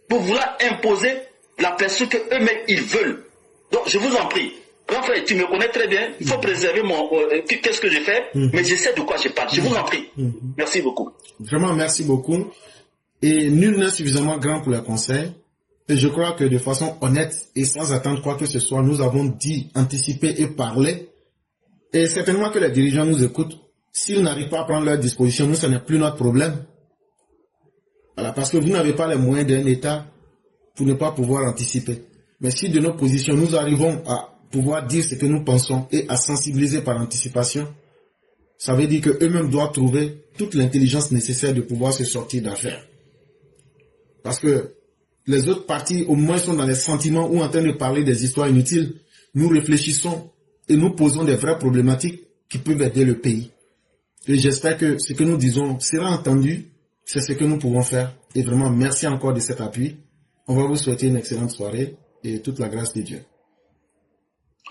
S2: pour vouloir imposer la personne qu'eux-mêmes ils veulent. Donc je vous en prie. Raphaël, tu me connais très bien. Il faut préserver mon... qu'est-ce que j'ai fait? Mais je sais de quoi je parle. Je vous en prie. Merci beaucoup.
S1: Vraiment, merci beaucoup. Et nul n'est suffisamment grand pour le conseil. Et je crois que de façon honnête et sans attendre quoi que ce soit, nous avons dit, anticipé et parlé. Et certainement que les dirigeants nous écoutent. S'ils n'arrivent pas à prendre leur disposition, nous, ce n'est plus notre problème. Voilà, parce que vous n'avez pas les moyens d'un État pour ne pas pouvoir anticiper. Mais si de nos positions, nous arrivons à pouvoir dire ce que nous pensons et à sensibiliser par anticipation, ça veut dire qu'eux-mêmes doivent trouver toute l'intelligence nécessaire de pouvoir se sortir d'affaires. Parce que les autres partis, au moins, sont dans les sentiments ou en train de parler des histoires inutiles. Nous réfléchissons et nous posons des vraies problématiques qui peuvent aider le pays. Et j'espère que ce que nous disons sera entendu. C'est ce que nous pouvons faire. Et vraiment, merci encore de cet appui. On va vous souhaiter une excellente soirée et toute la grâce de Dieu.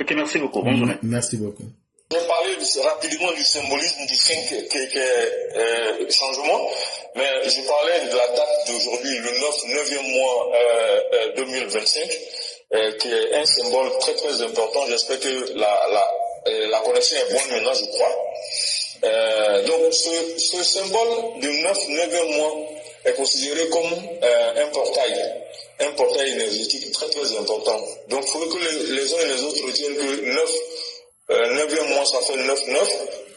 S2: Ok, merci beaucoup. Bonne journée.
S1: Merci beaucoup.
S3: Je vais parler rapidement du symbolisme du 5 changement, mais je parlais de la date d'aujourd'hui, le 9e mois 2025, qui est un symbole très très important. J'espère que la connexion est bonne maintenant, je crois. Donc ce symbole du 9e mois est considéré comme un portail énergétique très très important. Donc il faut que les uns et les autres retiennent que 9e mois ça fait 9-9.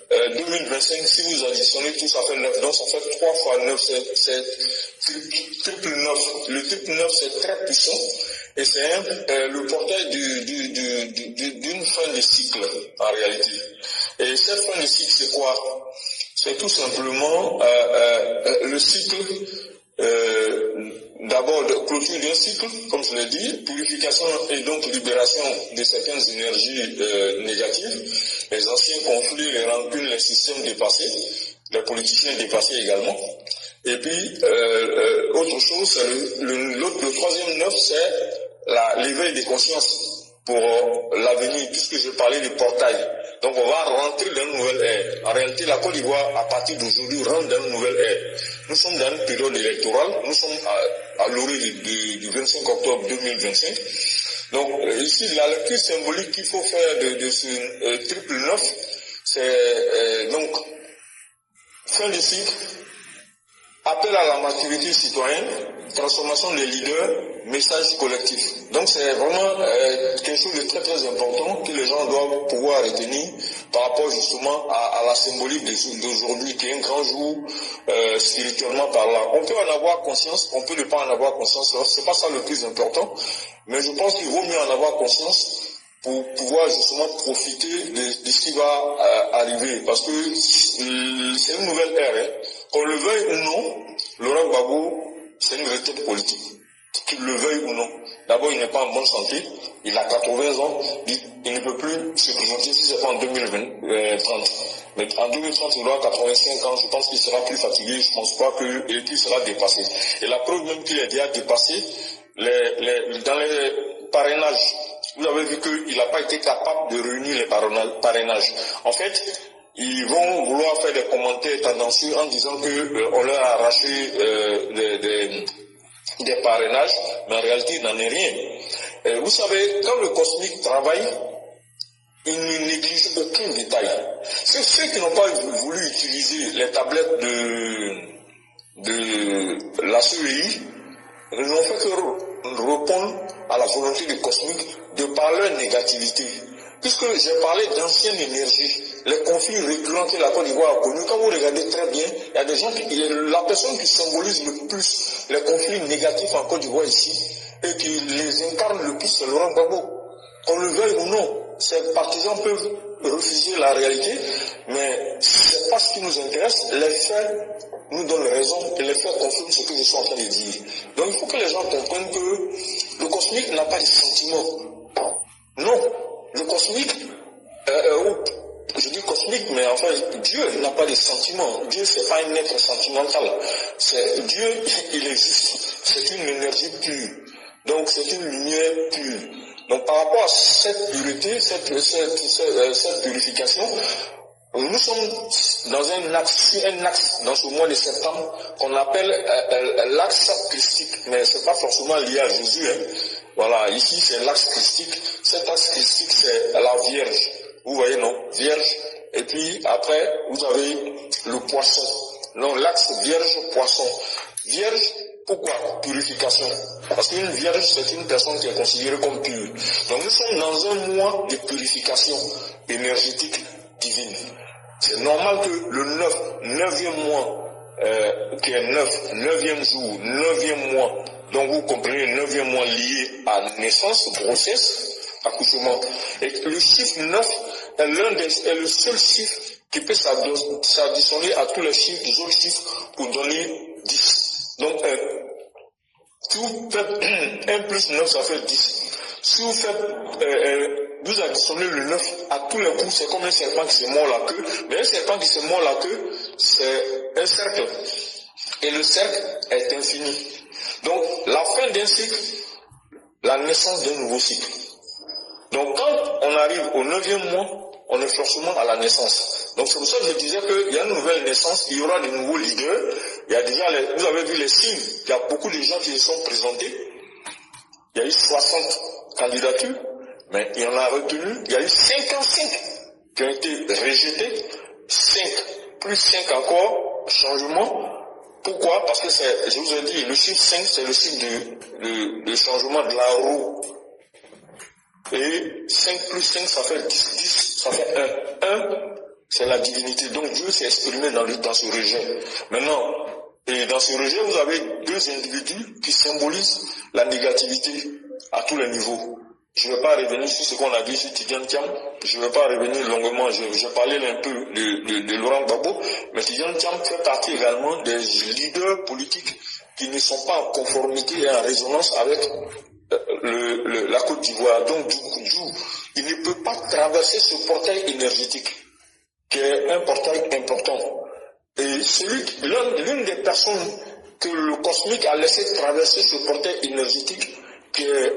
S3: 2025, si vous additionnez tout, ça fait 9. Donc ça fait 3 fois 9, c'est triple 9. Le triple 9, c'est très puissant. Et c'est le portail d'une fin de cycle, en réalité. Et cette fin de cycle, c'est quoi? C'est tout simplement le cycle, d'abord de clôture d'un cycle, comme je l'ai dit, purification et donc libération de certaines énergies négatives, les anciens conflits, les rancunes, les systèmes dépassés, les politiciens dépassés également. Et puis, autre chose, le troisième 9, c'est l'éveil des consciences pour l'avenir, puisque je parlais du portail. Donc on va rentrer dans une nouvelle ère. En réalité, la Côte d'Ivoire, à partir d'aujourd'hui, rentre dans une nouvelle ère. Nous sommes dans une période électorale, nous sommes à l'orée du 25 octobre 2025. Donc ici, la lecture symbolique qu'il faut faire de ce triple 9, c'est donc fin du cycle, appel à la maturité citoyenne, transformation des leaders, message collectif. Donc c'est vraiment quelque chose de très très important que les gens doivent pouvoir retenir par rapport justement à la symbolique d'aujourd'hui, qui est un grand jour spirituellement parlant. On peut en avoir conscience, on peut ne pas en avoir conscience, c'est pas ça le plus important, mais je pense qu'il vaut mieux en avoir conscience pour pouvoir justement profiter de ce qui va arriver. Parce que c'est une nouvelle ère. Hein. Qu'on le veuille ou non, Laurent Gbagbo, c'est une véritable politique. Qu'il le veuille ou non. D'abord, il n'est pas en bonne santé. Il a 80 ans. Il ne peut plus se présenter si c'est pas en 2030. Mais en 2030, il aura 85 ans. Je pense qu'il sera plus fatigué. Je ne pense pas qu'il sera dépassé. Et la preuve même qu'il est déjà dépassé, dans les parrainages, vous avez vu qu'il n'a pas été capable de réunir les parrainages. En fait, ils vont vouloir faire des commentaires tendancieux en disant qu'on leur a arraché des parrainages, mais en réalité, il n'en est rien. Vous savez, quand le cosmique travaille, il ne néglige aucun détail. C'est ceux qui n'ont pas voulu utiliser les tablettes de la CEI, ils n'ont fait que répondre à la volonté du cosmique de par leur négativité. Puisque j'ai parlé d'ancienne énergie, les conflits récurrents que la Côte d'Ivoire a connus, quand vous regardez très bien, il y a des gens la personne qui symbolise le plus les conflits négatifs en Côte d'Ivoire ici, et qui les incarne le plus, c'est Laurent Gbagbo. Qu'on le veuille ou non, ces partisans peuvent refuser la réalité, mais c'est pas ce qui nous intéresse. Les faits nous donnent raison et les faits confirment ce que je suis en train de dire. Donc il faut que les gens comprennent que le cosmique n'a pas de sentiments. Non, le cosmique, je dis cosmique, mais enfin Dieu n'a pas de sentiments. Dieu c'est pas un être sentimental. Dieu, il existe. C'est une énergie pure. Donc c'est une lumière pure. Donc par rapport à cette pureté, cette purification, nous sommes dans un axe dans ce mois de septembre qu'on appelle l'axe christique, mais c'est pas forcément lié à Jésus. Hein. Voilà, ici c'est l'axe christique. Cet axe christique c'est la Vierge. Vous voyez non, Vierge. Et puis après vous avez le poisson. Non, l'axe Vierge-Poisson. Vierge. Pourquoi? Purification. Parce qu'une vierge, c'est une personne qui est considérée comme pure. Donc nous sommes dans un mois de purification énergétique divine. C'est normal que le 9e mois, qui est 9e jour, 9e mois, donc vous comprenez, 9e mois lié à naissance, grossesse, accouchement. Et le chiffre 9 est le seul chiffre qui peut s'additionner à tous les chiffres, les autres chiffres, pour donner 10. Donc, 1 plus 9, ça fait 10. Si vous faites, vous additionnez le 9 à tous les coups, c'est comme un serpent qui se mord la queue. Mais un serpent qui se mord la queue, c'est un cercle. Et le cercle est infini. Donc, la fin d'un cycle, la naissance d'un nouveau cycle. Donc, quand on arrive au 9e mois, on est forcément à la naissance. Donc c'est pour ça que je disais qu'il y a une nouvelle naissance, il y aura de nouveaux leaders. Il y a déjà, vous avez vu les signes, il y a beaucoup de gens qui se sont présentés. Il y a eu 60 candidatures, mais il y en a retenu, il y a eu 55 qui ont été rejetés, 5 plus 5 encore, changement. Pourquoi? Parce que je vous ai dit, le chiffre 5, c'est le chiffre de changement de la roue. Et 5 plus 5, ça fait 10, 10, ça fait 1. 1, c'est la divinité. Donc Dieu s'est exprimé dans ce rejet. Maintenant, et dans ce rejet, vous avez deux individus qui symbolisent la négativité à tous les niveaux. Je ne vais pas revenir sur ce qu'on a dit sur Tidjane Thiam. Je ne vais pas revenir longuement. Je parlais un peu de Laurent Gbagbo. Mais Tidjane Thiam fait partie également des leaders politiques qui ne sont pas en conformité et en résonance avec la Côte d'Ivoire. Donc, du coup, il ne peut pas traverser ce portail énergétique, qui est un portail important. Et l'une des personnes que le cosmique a laissé traverser ce portail énergétique, qui est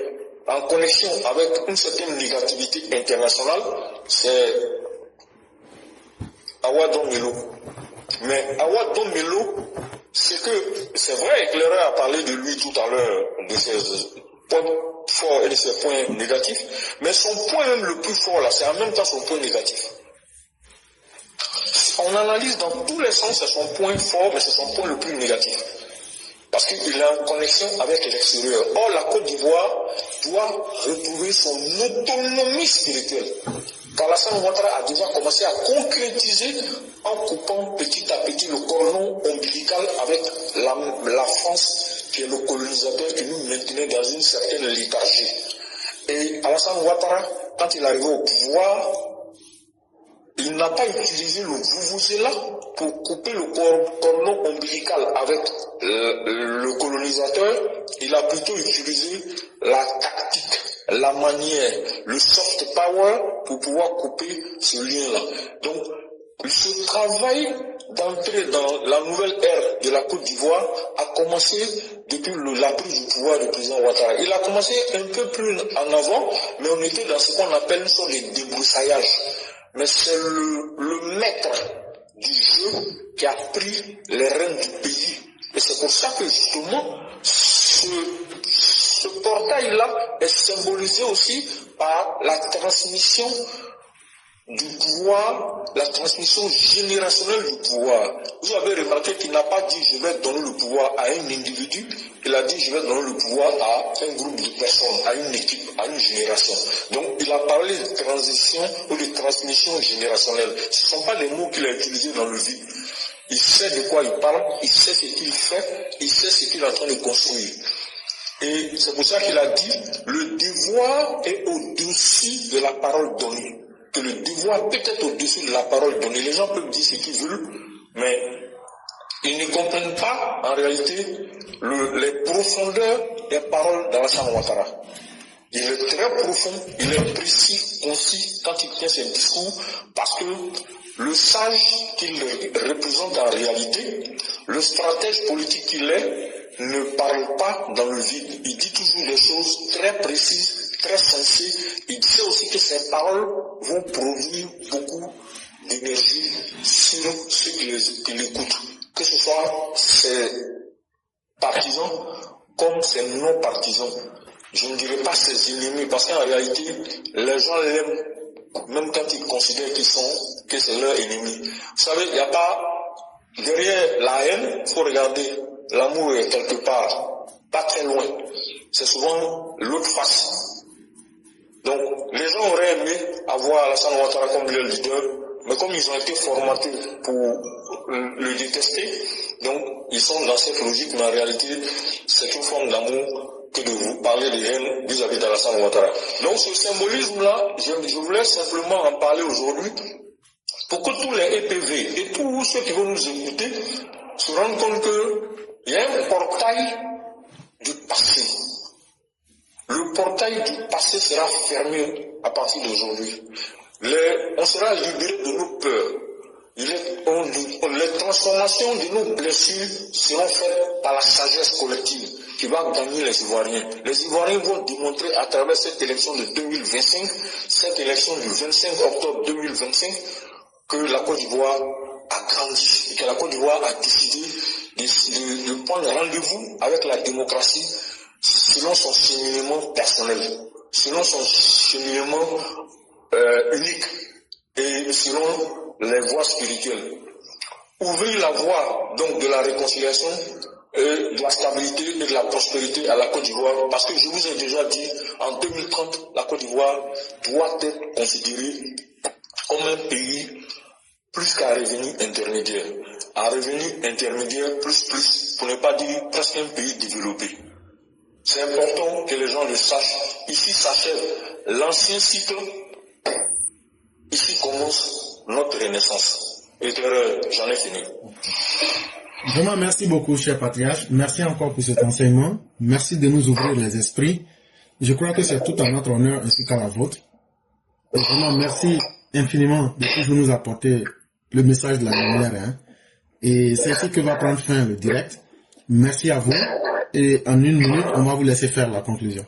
S3: en connexion avec une certaine négativité internationale, c'est Awa Domelo. Mais Awa Domelo, c'est vrai, Éclaireur a parlé de lui tout à l'heure, de ses points forts et de ses points négatifs, mais son point même le plus fort là, c'est en même temps son point négatif. On analyse dans tous les sens, c'est son point fort, mais c'est son point le plus négatif. Parce qu'il est en connexion avec l'extérieur. Or, la Côte d'Ivoire doit retrouver son autonomie spirituelle. Alassane Ouattara a déjà commencé à concrétiser en coupant petit à petit le cordon ombilical avec la France, qui est le colonisateur qui nous maintenait dans une certaine léthargie. Et Alassane Ouattara, quand il est arrivé au pouvoir, il n'a pas utilisé le vuvuzela pour couper le cordon ombilical avec le colonisateur. Il a plutôt utilisé la tactique, la manière, le soft power pour pouvoir couper ce lien-là. Donc, Ce travail d'entrer dans la nouvelle ère de la Côte d'Ivoire a commencé depuis la prise du pouvoir du président Ouattara. Il a commencé un peu plus en avant, mais on était dans ce qu'on appelle une sorte de débroussaillage. Mais c'est le maître du jeu qui a pris les rênes du pays. Et c'est pour ça que justement, ce portail-là est symbolisé aussi par la transmission du pouvoir, la transmission générationnelle du pouvoir. Vous avez remarqué qu'il n'a pas dit je vais donner le pouvoir à un individu, il a dit je vais donner le pouvoir à un groupe de personnes, à une équipe, à une génération. Donc il a parlé de transition ou de transmission générationnelle. Ce ne sont pas des mots qu'il a utilisés dans le vide. Il sait de quoi il parle, il sait ce qu'il fait, il sait ce qu'il est en train de construire. Et c'est pour ça qu'il a dit le devoir est au-dessus de la parole donnée. Que le devoir peut être au-dessus de la parole donnée. Les gens peuvent dire ce qu'ils veulent, mais ils ne comprennent pas en réalité les profondeurs des paroles d'Alassane Ouattara. Il est très profond, il est précis, concis quand il tient ses discours, parce que le sage qu'il représente en réalité, le stratège politique qu'il est, ne parle pas dans le vide. Il dit toujours des choses très précises, très sensées. Il sait aussi que ses paroles vont produire beaucoup d'énergie sur ceux qui l'écoutent. Que ce soit ses partisans comme ses non-partisans. Je ne dirais pas ses ennemis, parce qu'en réalité, les gens l'aiment, même quand ils considèrent que c'est leur ennemi. Vous savez, il n'y a pas, derrière la haine, il faut regarder, l'amour est quelque part, pas très loin. C'est souvent l'autre face. Donc, les gens auraient aimé avoir Alassane Ouattara comme leur leader, mais comme ils ont été formatés pour le détester, donc ils sont dans cette logique, mais en réalité, c'est une forme d'amour que de vous parler de haine vis-à-vis d'Alassane Ouattara. Donc ce symbolisme-là, je voulais simplement en parler aujourd'hui pour que tous les EPV et tous ceux qui vont nous écouter se rendent compte qu'il y a un portail du passé. Le portail du passé sera fermé à partir d'aujourd'hui. On sera libéré de nos peurs. Les transformations de nos blessures seront faites par la sagesse collective qui va gagner les Ivoiriens. Les Ivoiriens vont démontrer à travers cette élection de 2025, cette élection du 25 octobre 2025, que la Côte d'Ivoire a grandi, que la Côte d'Ivoire a décidé de prendre rendez-vous avec la démocratie selon son cheminement personnel, selon son cheminement unique et selon les voies spirituelles. Ouvrir la voie donc de la réconciliation et de la stabilité et de la prospérité à la Côte d'Ivoire, parce que je vous ai déjà dit, en 2030, la Côte d'Ivoire doit être considérée comme un pays plus qu'à revenu intermédiaire. Un revenu intermédiaire plus, pour ne pas dire presque un pays développé. C'est important que les gens le sachent. Ici s'achève l'ancien cycle. Ici commence notre renaissance. Et j'en ai fini.
S1: Vraiment, merci beaucoup, cher patriarche. Merci encore pour cet enseignement. Merci de nous ouvrir les esprits. Je crois que c'est tout à notre honneur ainsi qu'à la vôtre. Et vraiment, merci infiniment de toujours nous apporter le message de la lumière. Et c'est ici que va prendre fin le direct. Merci à vous. Et en une minute, on va vous laisser faire la conclusion.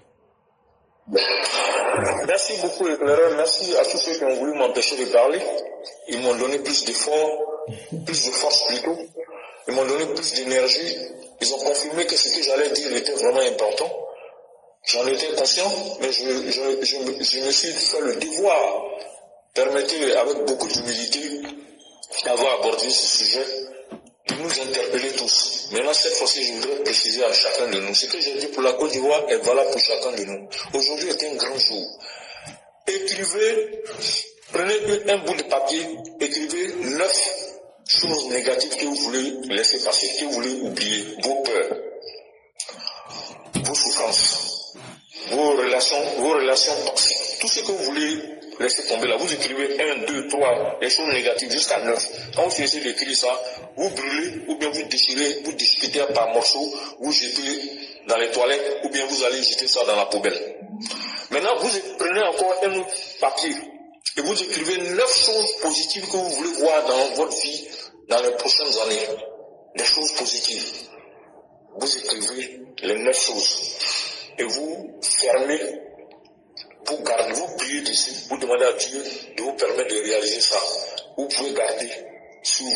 S3: Merci beaucoup, éclaireur. Merci à tous ceux qui ont voulu m'empêcher de parler. Ils m'ont donné plus d'efforts, plus de force plutôt. Ils m'ont donné plus d'énergie. Ils ont confirmé que ce que j'allais dire était vraiment important. J'en étais conscient, mais je me suis fait le devoir. Permettez, avec beaucoup d'humilité, d'avoir abordé ce sujet, de nous interpeller tous. Maintenant, cette fois-ci, je voudrais préciser à chacun de nous. Ce que j'ai dit pour la Côte d'Ivoire est valable pour chacun de nous. Aujourd'hui est un grand jour. Écrivez, prenez un bout de papier, écrivez 9 choses négatives que vous voulez laisser passer, que vous voulez oublier, vos peurs, vos souffrances, vos relations toxiques, tout ce que vous voulez laisser tomber là. Vous écrivez 1, 2, 3, les choses négatives jusqu'à 9. Quand vous finissez d'écrire ça, vous brûlez, ou bien vous déchirez, vous discutez par morceaux, vous jetez dans les toilettes, ou bien vous allez jeter ça dans la poubelle. Maintenant, vous prenez encore un autre papier et vous écrivez 9 choses positives que vous voulez voir dans votre vie dans les prochaines années. Des choses positives. Vous écrivez les 9 choses et vous fermez, vous gardez, vous priez dessus, vous demandez à Dieu de vous permettre de réaliser ça. Vous pouvez garder sur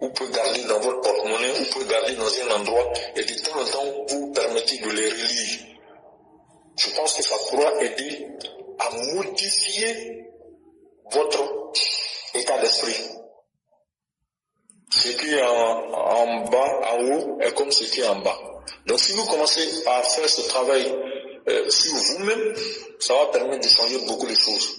S3: vous pouvez garder dans votre porte-monnaie, vous pouvez garder dans un endroit et de temps en temps vous permettez de les relire. Je pense que ça pourra aider à modifier votre état d'esprit. Ce qui est en bas, en haut, est comme ce qui est en bas. Donc si vous commencez à faire ce travail sur vous-même, ça va permettre de changer beaucoup de choses.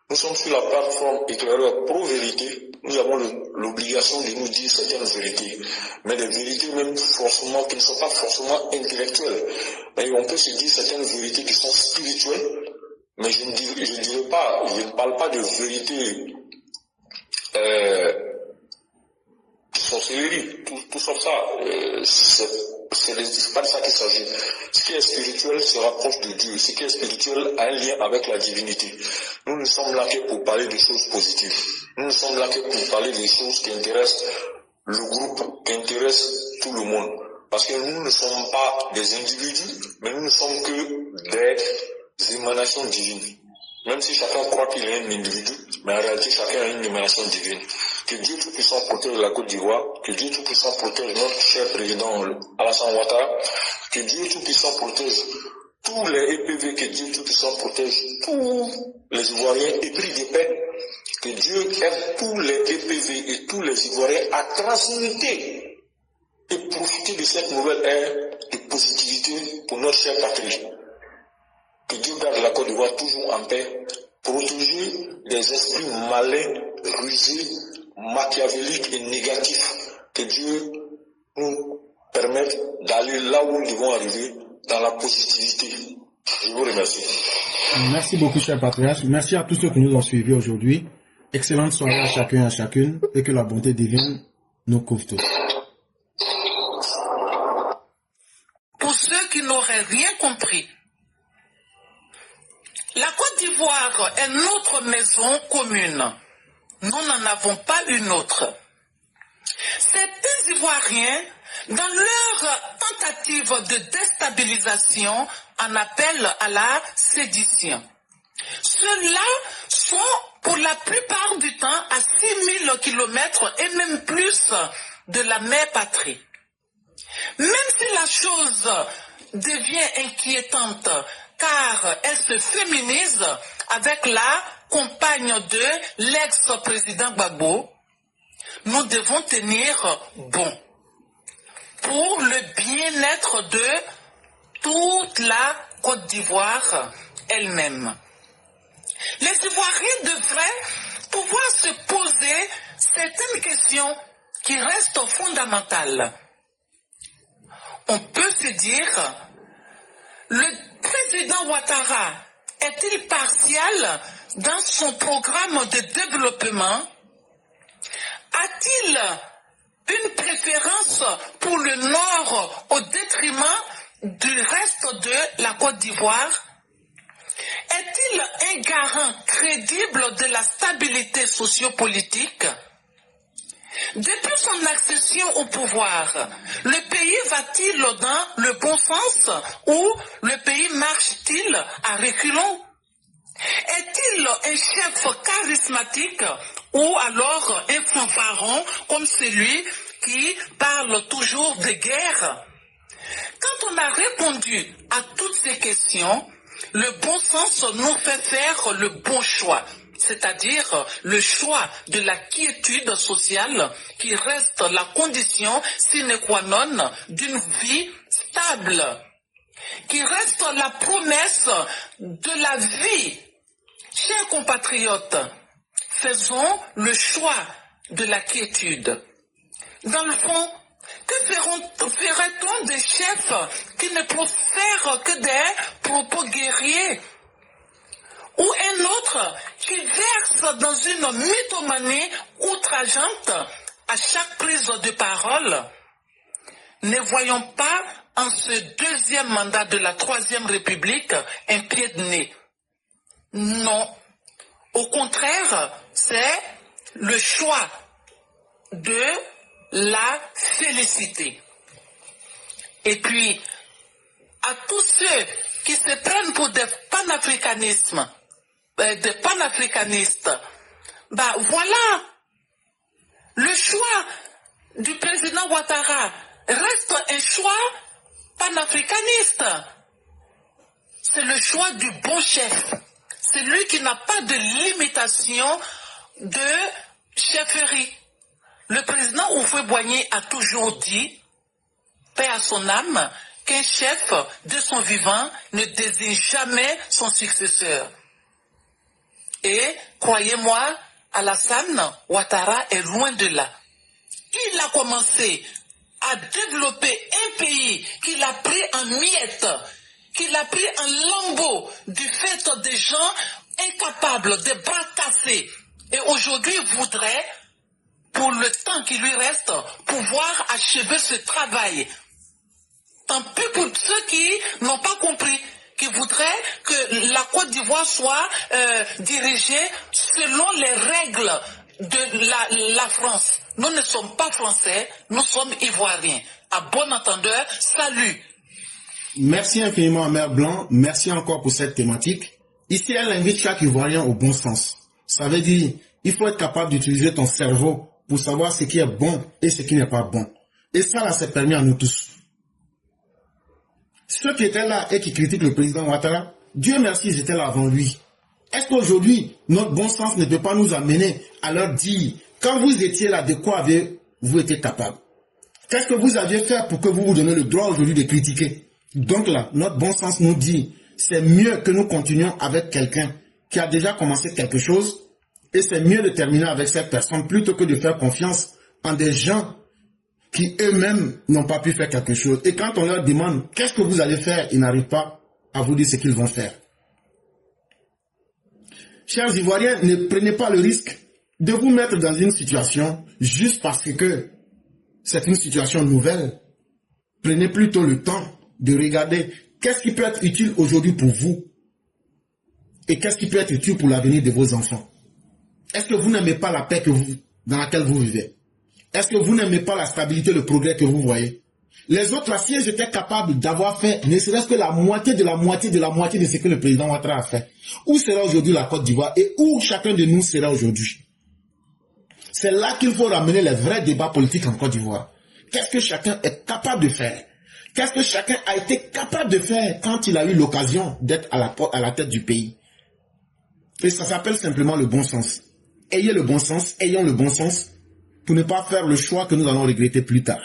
S3: Nous sommes sur la plateforme Éclaireur Pro-Vérité. Nous avons l'obligation de nous dire certaines vérités. Mais des vérités même forcément qui ne sont pas forcément intellectuelles. Mais on peut se dire certaines vérités qui sont spirituelles. Mais je ne parle pas de vérités sorcellerie, tout ça, c'est pas de ça qu'il s'agit. Ce qui est spirituel se rapproche de Dieu. Ce qui est spirituel a un lien avec la divinité. Nous ne sommes là que pour parler des choses positives. Nous ne sommes là que pour parler des choses qui intéressent le groupe, qui intéressent tout le monde. Parce que nous ne sommes pas des individus, mais nous ne sommes que des émanations divines. Même si chacun croit qu'il est un individu, mais en réalité chacun a une émanation divine. Que Dieu Tout-Puissant protège la Côte d'Ivoire, que Dieu Tout-Puissant protège notre cher président Alassane Ouattara, que Dieu Tout-Puissant protège tous les EPV, que Dieu Tout-Puissant protège tous les Ivoiriens épris de paix, que Dieu aide tous les EPV et tous les Ivoiriens à transmuter et profiter de cette nouvelle ère de positivité pour notre chère patrie. Que Dieu garde la Côte d'Ivoire toujours en paix, protéger des esprits malins, rusés, machiavéliques et négatifs. Que Dieu nous permette d'aller là où nous devons arriver, dans la positivité. Je vous remercie.
S1: Merci beaucoup, cher patriarche. Merci à tous ceux qui nous ont suivis aujourd'hui. Excellente soirée à chacun et à chacune, et que la bonté divine nous couvre tous.
S4: Pour ceux qui n'auraient rien compris, la Côte d'Ivoire est notre maison commune. Nous n'en avons pas une autre. Certains Ivoiriens, dans leur tentative de déstabilisation, en appellent à la sédition. Ceux-là sont pour la plupart du temps à 6000 kilomètres et même plus de la mère patrie. Même si la chose devient inquiétante, car elle se féminise avec la compagne de l'ex-président Gbagbo, nous devons tenir bon pour le bien-être de toute la Côte d'Ivoire elle-même. Les Ivoiriens devraient pouvoir se poser certaines questions qui restent fondamentales. On peut se dire, le président Ouattara est-il partial dans son programme de développement? A-t-il une préférence pour le Nord au détriment du reste de la Côte d'Ivoire? Est-il un garant crédible de la stabilité sociopolitique? Depuis son accession au pouvoir, le pays va-t-il dans le bon sens ou le pays marche-t-il à reculons? Est-il un chef charismatique ou alors un fanfaron comme celui qui parle toujours de guerre? Quand on a répondu à toutes ces questions, le bon sens nous fait faire le bon choix, c'est-à-dire le choix de la quiétude sociale qui reste la condition sine qua non d'une vie stable, qui reste la promesse de la vie. Chers compatriotes, faisons le choix de la quiétude. Dans le fond, que ferait-on des chefs qui ne profèrent que des propos guerriers? Ou un autre qui verse dans une mythomanie outrageante à chaque prise de parole? Ne voyons pas en ce deuxième mandat de la Troisième République un pied de nez. Non, Au contraire, c'est le choix de la félicité. Et puis, à tous ceux qui se prennent pour des panafricanistes, bah voilà, le choix du président Ouattara reste un choix panafricaniste. C'est le choix du bon chef. C'est lui qui n'a pas de limitation de chefferie. Le président Houphouët-Boigny a toujours dit, paix à son âme, qu'un chef de son vivant ne désigne jamais son successeur. Et, croyez-moi, Alassane Ouattara est loin de là. Il a commencé à développer un pays qu'il a pris en miettes, qu'il a pris en lambeaux du fait des gens incapables, des bras cassés. Et aujourd'hui, il voudrait, pour le temps qui lui reste, pouvoir achever ce travail. Tant pis pour ceux qui n'ont pas compris, qui voudraient que la Côte d'Ivoire soit dirigée selon les règles de la France. Nous ne sommes pas français, nous sommes ivoiriens. À bon entendeur, salut.
S1: Merci infiniment, Mère Blanc. Merci encore pour cette thématique. Ici, elle invite chaque Ivoirien au bon sens. Ça veut dire, il faut être capable d'utiliser ton cerveau pour savoir ce qui est bon et ce qui n'est pas bon. Et ça, là, c'est permis à nous tous. Ceux qui étaient là et qui critiquent le président Ouattara, Dieu merci, ils étaient là avant lui. Est-ce qu'aujourd'hui, notre bon sens ne peut pas nous amener à leur dire, quand vous étiez là, de quoi avez-vous été capable? Qu'est-ce que vous aviez fait pour que vous vous donniez le droit aujourd'hui de critiquer? Donc là, notre bon sens nous dit, c'est mieux que nous continuions avec quelqu'un qui a déjà commencé quelque chose, et c'est mieux de terminer avec cette personne plutôt que de faire confiance en des gens qui eux-mêmes n'ont pas pu faire quelque chose. Et quand on leur demande, qu'est-ce que vous allez faire, ils n'arrivent pas à vous dire ce qu'ils vont faire. Chers Ivoiriens, ne prenez pas le risque de vous mettre dans une situation juste parce que c'est une situation nouvelle. Prenez plutôt le temps de regarder qu'est-ce qui peut être utile aujourd'hui pour vous et qu'est-ce qui peut être utile pour l'avenir de vos enfants. Est-ce que vous n'aimez pas la paix dans laquelle vous vivez? Est-ce que vous n'aimez pas la stabilité, le progrès que vous voyez? Les autres, là, si ils étaient capables d'avoir fait ne serait-ce que la moitié de la moitié de la moitié de ce que le président Ouattara a fait, où sera aujourd'hui la Côte d'Ivoire et où chacun de nous sera aujourd'hui? C'est là qu'il faut ramener les vrais débats politiques en Côte d'Ivoire. Qu'est-ce que chacun est capable de faire? Qu'est-ce que chacun a été capable de faire quand il a eu l'occasion d'être à la tête du pays? Et ça s'appelle simplement le bon sens. Ayez le bon sens, ayons le bon sens pour ne pas faire le choix que nous allons regretter plus tard.